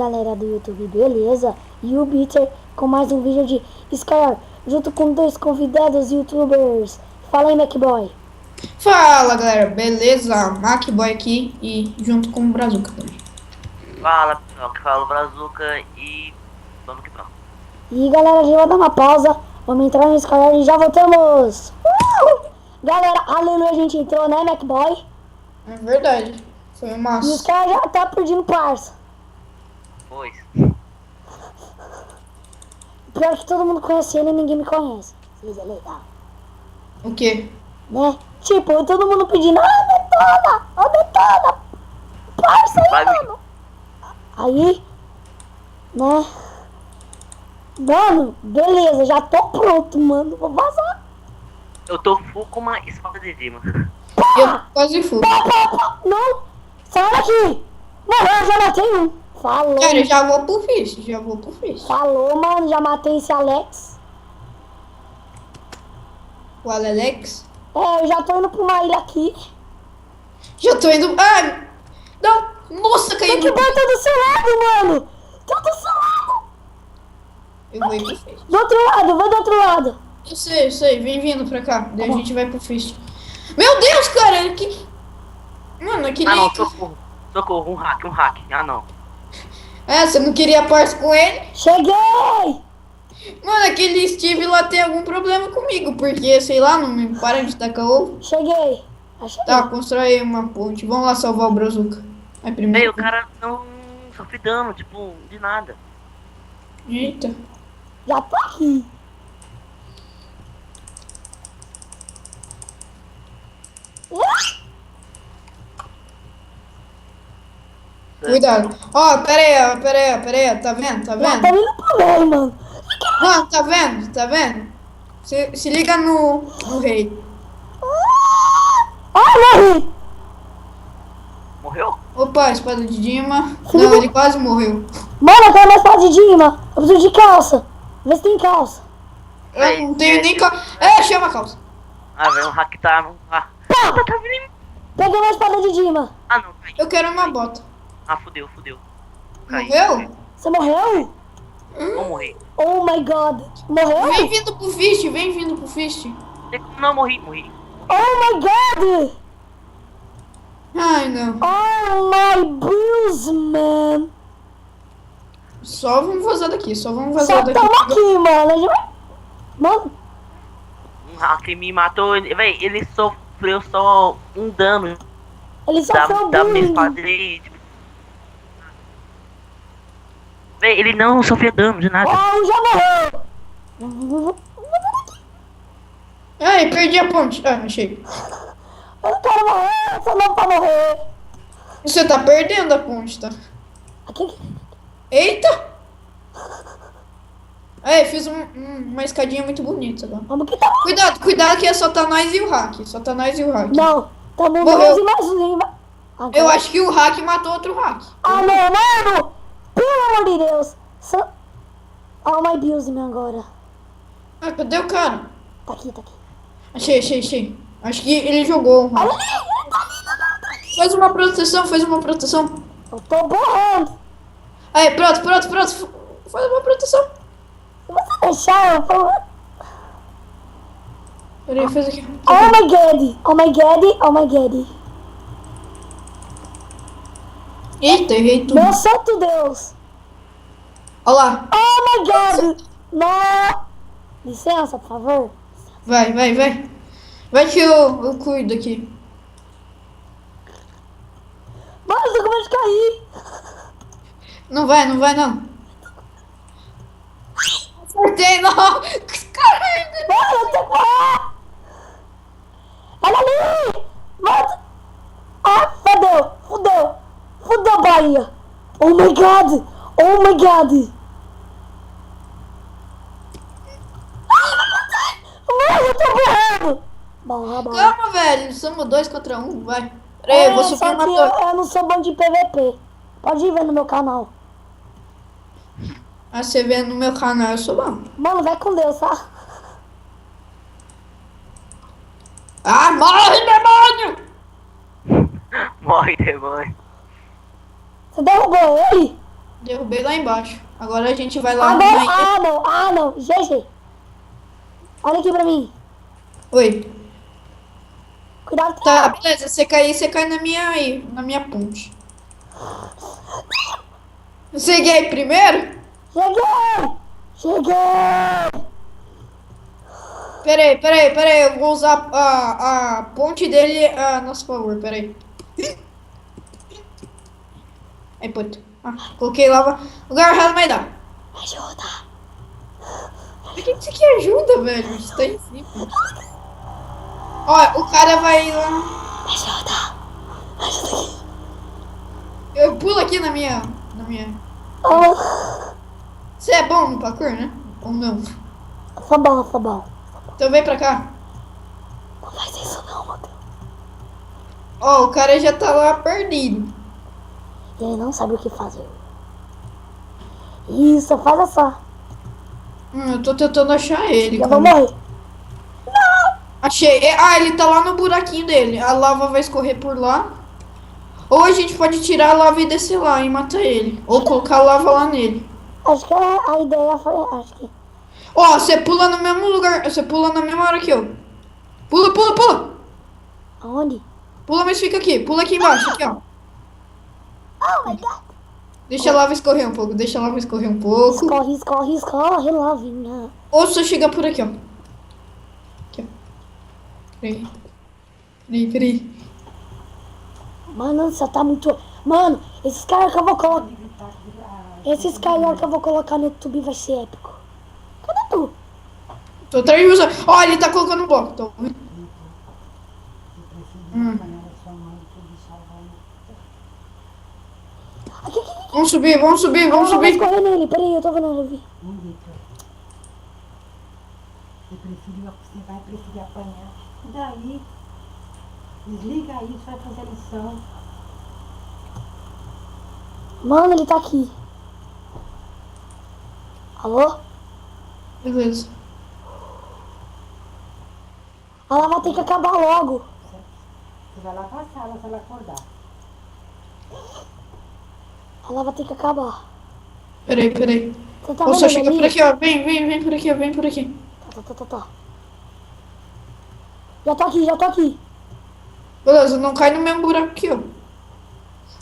galera do YouTube, beleza? E o Bitter com mais um vídeo de Skylar, junto com dois convidados youtubers. Fala aí, MacBoy. Fala galera, beleza? MacBoy aqui e junto com o Brazuca também. Fala pessoal, que fala o Brazuca e vamos que vamos. E galera, a gente vai dar uma pausa, vamos entrar no Skylar e já voltamos. Galera, aleluia, a gente entrou, né, MacBoy? É verdade, foi E o massa. Skylar já tá perdendo parça. Pois. Pior que todo mundo conhece ele e ninguém me conhece. Isso é legal, O quê? né? Tipo, todo mundo pedindo, ó Detona, parça aí, Vai, mano. Aí, né? Mano, beleza, já tô pronto, mano. Vou vazar. Eu tô full com uma espada de Dima. Eu quase fui. Não, sai daqui. Não, eu já matei um. Falou, Cara, já vou pro Fist. falou, mano. Já matei esse Alex. O Alex. É, eu já tô indo pra uma ilha aqui. Já tô indo. Ai! Não! Nossa, Tem caiu que no. botar do seu lado, mano. Tá do seu lado. Eu vou ir pro Fist. Do outro lado, vai do outro lado. Eu sei, vem vindo pra cá. Daí a gente vai pro Fist. Meu Deus, cara! Que... Mano, aquele. Ah não, socorro. Socorro, um hack. Ah não. É, você não queria parça com ele? Cheguei. Mano, aquele Steve lá tem algum problema comigo, porque, sei lá, não me para de tacar ovo. Cheguei. Achei. Tá, constrói uma ponte. Vamos lá salvar o Brazuca. Aí Ei, primeiro. o cara não sofre dano, tipo, de nada. Eita. Já tô aqui. Cuidado. Ó, pera aí. Tá vendo? Tá Já tá vendo? indo pro velho, mano. Mano, tá vendo? Se liga no rei. Ah, morri. Morreu? Opa, espada de Dima. Filho Não, do- ele quase morreu. Mano, eu quero mais espada de Dima. Eu preciso de calça. Vê se tem calça. Eu não tenho nem calça. É, chama a calça. Ah, velho, um hack tá no. Ah, tá vindo em mim. Peguei uma espada de Dima. Ah não, caiu. Eu quero uma bota. Ah, fudeu. Caí. Morreu? Você morreu? Vou morrer. Oh my god. Morreu? Vem vindo pro Fist. Não, morri. Oh my god. Ai, não. Oh my Bruce, man. Só vamos vazar daqui, Só tamo aqui, mano. A gente vai- Mano, Um hack me matou. Véi, ele sofreu só um dano ele sofreu da minha bullying. espada dele. Tipo... Véi, ele não sofreu dano de nada. Oh, já morreu. Ai, perdi a ponte. Ah, achei. Eu não quero morrer, só não pra morrer. Você tá perdendo a ponte, tá? Aqui. Eita! É, fiz uma escadinha muito bonita lá. Vamos que tá. Cuidado que é só tá nós e o hack. Não, tamo Morreu. dois e mais um. Agora- Eu acho que o hack matou outro hack. Ah, não, mano! Pelo amor de Deus! Oh, my Bills, meu, agora. Ah, cadê o cara? Tá aqui. Achei. Acho que ele jogou o hack. Faz uma proteção. Eu tô borrando. Aí, pronto. Faz uma proteção. Se você deixar, eu vou... Peraí, faz aqui. Oh my god. Eita, errei tudo. Meu santo Deus. Olha lá. Oh my god. Não. Licença, por favor. Vai. Vai que eu cuido aqui. Mano, eu tô com medo de cair. Não vai não. Acertei, não. Caralho. Mano, eu tô com... Olha ali. Mano. Ah, fudeu, Bahia. Oh my god. Mano, eu tô borrando. Bom. Calma, velho. Somos 2 contra 1. Vai. Peraí, eu vou subir só uma que torre. eu não sou bom de PVP. Pode ir ver no meu canal. Ah, você vê no meu canal, eu sou bom. Mano, vai com Deus, tá? Ah, morre, demônio! Morre, demônio. Você derrubou ele? Derrubei lá embaixo. Agora a gente vai lá Agora, na... ah não, GG. Olha aqui pra mim. Oi. Cuidado. Tá, beleza. Você cair, você cai na minha aí, na minha ponte. Você quer ir primeiro? Cheguei! Cheguei! Peraí. Eu vou usar a ponte dele a nosso favor. Peraí. Aí, puto. Ah, coloquei lava. O garrado vai dar. Me ajuda. Por que você que ajuda, velho? Isso tá em cima. Ó, o cara vai lá. Me ajuda. Me ajuda aqui. Eu pulo aqui na minha. Na minha. Ah, Você é bom no parkour, né? Ou não? tá bom, tá bom. Então vem pra cá. Não faz isso não, Matheus. Ó, o cara já tá lá perdido. E ele não sabe o que fazer. Isso, faz essa. Eu tô tentando achar ele, Eu cara. vou morrer. Achei. Ah, ele tá lá no buraquinho dele. A lava vai escorrer por lá. Ou a gente pode tirar a lava e descer lá e matar ele. Ou colocar a lava lá nele. Acho que a ideia foi. Acho que. Ó, você pula no mesmo lugar. Você pula na mesma hora que eu. Pula. Aonde? Pula, mas fica aqui. Pula aqui embaixo, aqui, ó. Oh my god. Deixa a lava escorrer um pouco. Deixa a lava escorrer um pouco. Escorre, lavinha. Ou só chegar por aqui, ó. Aqui, ó. Peraí. Mano, você tá muito. Mano, esses caras que eu vou colocar. Esses caras que eu vou colocar no YouTube vai ser épico. Cadê tu? Tô atrás de você. Ó, ele tá colocando um bloco. Tô vendo. Aqui. Vamos subir. Vai subir. correr nele. Peraí, eu tô vendo ele vir. Você vai preferir apanhar. E daí? Desliga isso, vai fazer a lição. Mano, ele tá aqui. Alô? Beleza. Ela vai ter que acabar logo. Você vai lá pra sala se ela acordar. Ela vai ter que acabar. Peraí. Você tá Ou vendo só ele chega ali? por aqui, ó. Vem por aqui, ó. Vem por aqui. Tá. Já tô aqui. Beleza, não cai no mesmo buraco que eu.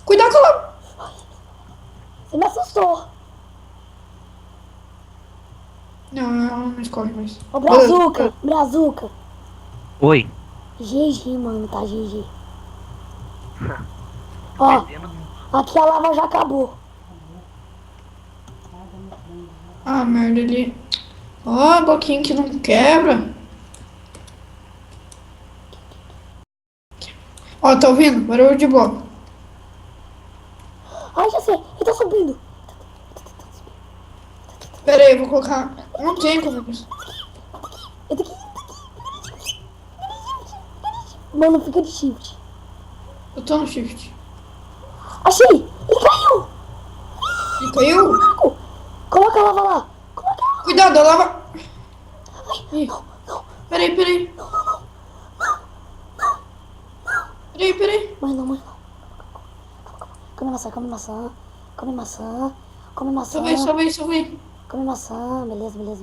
Cuidado com a lava. Você me assustou. Não escorre mais. Ô, Beleza. Brazuca. Oi. GG, mano, tá GG. Ó, aqui a lava já acabou. Ah, merda, ele... Ó, bloquinho que não quebra. Ó, tá ouvindo? Barulho de bloco. Ai, já sei, ele tá subindo. Pera aí, eu vou colocar... Não tem como... Ele tá aqui. Mano, fica de shift. Eu tô no shift. Achei! Ele caiu! Ele caiu? Buraco! Coloca a lava lá! Cuidado, a lava... Ih. Peraí. Peraí. Mãe não. Come maçã. Salvei. Come maçã. Beleza. Muito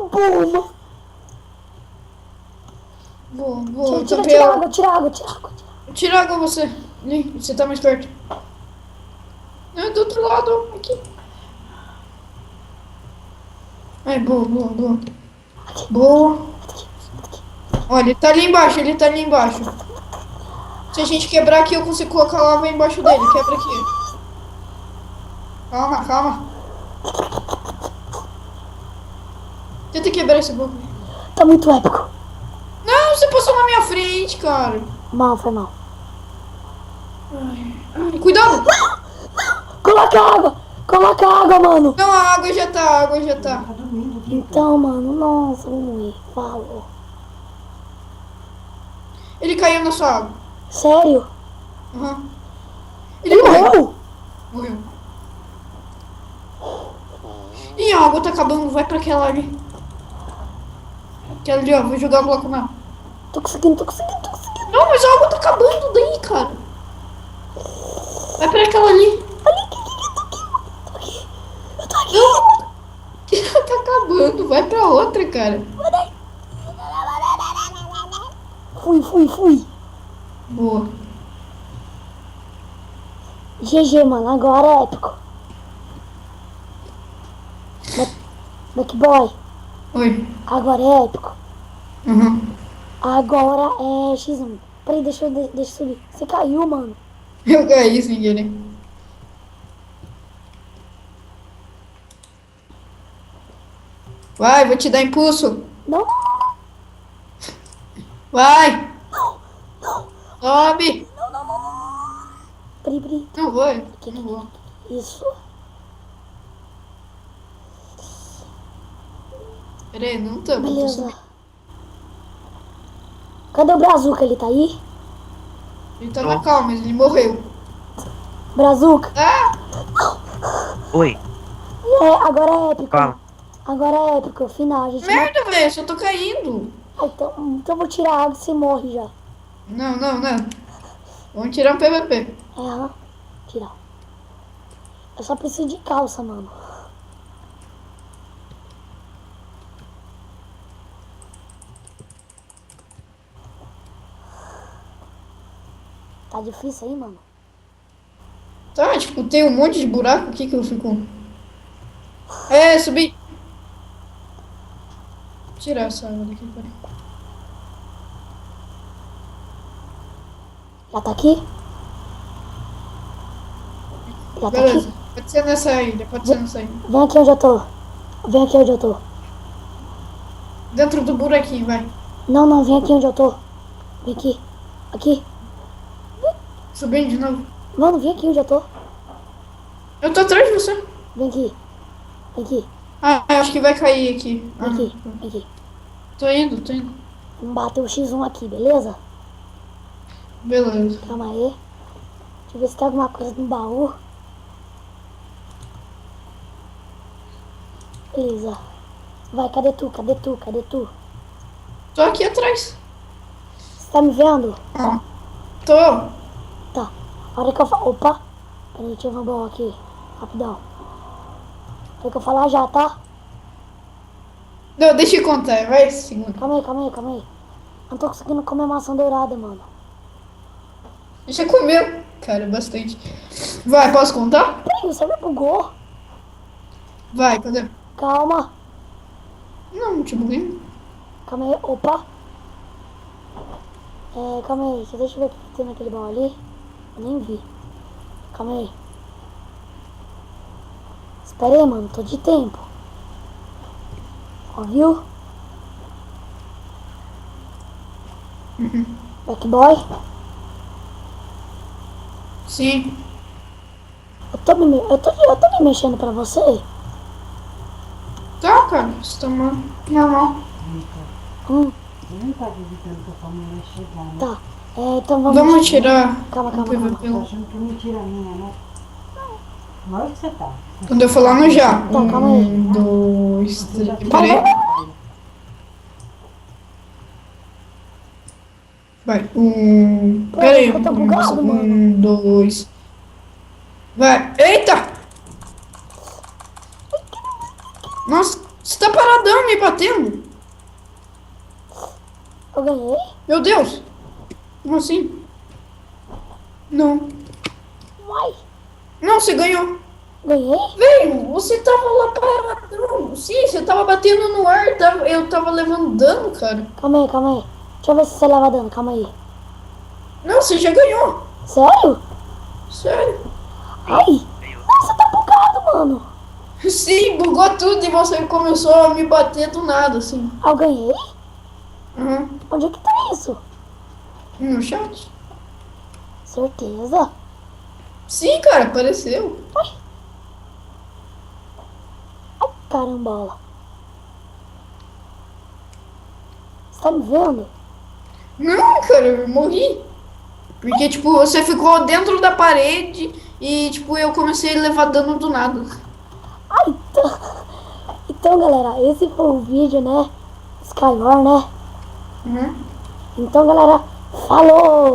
bom, mano. Vou. Tira água. Tira água você. Ali, você tá mais perto. Não, do outro lado. Aqui. Ai, boa. Olha, ele tá ali embaixo. Se a gente quebrar aqui, eu consigo colocar a lava embaixo dele. Quebra aqui. Calma. Tenta quebrar esse bloco. Tá muito épico. Não, você passou na minha frente, cara. Foi mal. Ai, cuidado. Coloca água, mano. Não, a água já tá. Tá dormindo, Vitor. Então, mano, nossa, vou morrer. Falou. Ele caiu na sua água. Sério? Uhum. Ele morreu. Ih, a água tá acabando. Vai pra aquela ali. Aquela ali, ó. Vou jogar o bloco nela. Tô conseguindo. Não, mas a água tá acabando daí, cara. Vai pra aquela ali. Eu tô aqui. Tá acabando. Vai pra outra, cara. Fui. Boa. GG, mano. Agora é épico. Backboy. Oi. Agora é épico. Uhum. Agora é X1. Peraí, deixa eu subir. Você caiu, mano. Eu caí sem querer. Vai, vou te dar impulso. Não. Vai. Sobe. Peraí. Não vou. Aqui. Não vou. Isso. Peraí, não tô. Beleza. Cadê o Brazuca? Ele tá aí? Ele tá na calma, mas ele morreu. Brazuca. Ah! Oi, Agora é épico. fala. Agora é épico. Final. A gente Merda, velho, só tô caindo. então eu vou tirar a água e você morre já. Não. Vamos tirar um PVP. Aham. Tirar. Eu só preciso de calça, mano. Tá difícil aí, mano. Tá, tipo, tem um monte de buraco aqui que eu fico. É, subi. Vou tirar essa água daqui, peraí. Já tá aqui? Já tá Beleza. aqui? Pode ser nessa ilha, pode ser nessa ilha. Vem aqui onde eu tô. Vem aqui onde eu tô. Dentro do buraquinho, vai. Não, vem aqui onde eu tô. Vem aqui. Aqui. Subindo de novo. Mano, vem aqui onde eu tô. Eu tô atrás de você. Vem aqui. Vem aqui. Ah, eu acho que vai cair aqui. Vem aqui. Vem aqui. Tô indo. Vamos bater o X1 aqui, beleza? Beleza. Calma aí. Deixa eu ver se tem alguma coisa no baú. Beleza. Vai, cadê tu? Tô aqui atrás. Você tá me vendo? Ó. Tô. Tá. A hora que eu falar... Opa. Peraí, deixa eu ver um baú aqui. Rapidão. A hora que eu falar já, tá? Não, deixa eu contar, vai, segunda. Calma aí. Não tô conseguindo comer maçã dourada, mano. Deixa eu comer. Cara, bastante. Vai, posso contar? Peraí, você me bugou. Vai, cadê? Calma. Não te buguei. Calma aí. Opa. Calma aí. Deixa eu ver o que tem naquele baú ali. Eu nem vi. Calma aí. Espera aí, mano. Tô de tempo. Ó, viu? Backboy. Sim. Eu tô me mexendo pra você? Tá, cara. Você tá normal. Hum, Você não tá acreditando que a sua mulher chegar, né? tá. Então vamos... Vamos tirar Calma. o PVP. Tá achando que é mentira minha, né? Lógico que você tá. Quando eu falar no já. Tá, calma aí. 1, 2, 3. Vai. Peraí. Vai. Peraí. Eu tô bugado, mano. 1, 2. Vai. Eita! Nossa, você tá paradão me batendo? Eu ganhei? Meu Deus! Como assim? Não. Uai. Não, você ganhou. Ganhei? Velho, você tava lá paradão. Sim, você tava batendo no ar. Eu tava levando dano, cara. Calma aí. Deixa eu ver se você leva dano. Calma aí. Não, você já ganhou. Sério? Sério. Ai. Nossa, tá bugado, mano. Sim, bugou tudo e você começou a me bater do nada, assim. Ah, eu ganhei? Uhum. Onde é que tá isso? No chat? Certeza? Sim, cara, apareceu. Ai, carambola. Você tá me vendo? Não, cara, eu morri. Porque, tipo, você ficou dentro da parede e, tipo, eu comecei a levar dano do nada. Ai, então, galera, esse foi o vídeo, né? Skywar, né? Uhum. Então, galera, falou!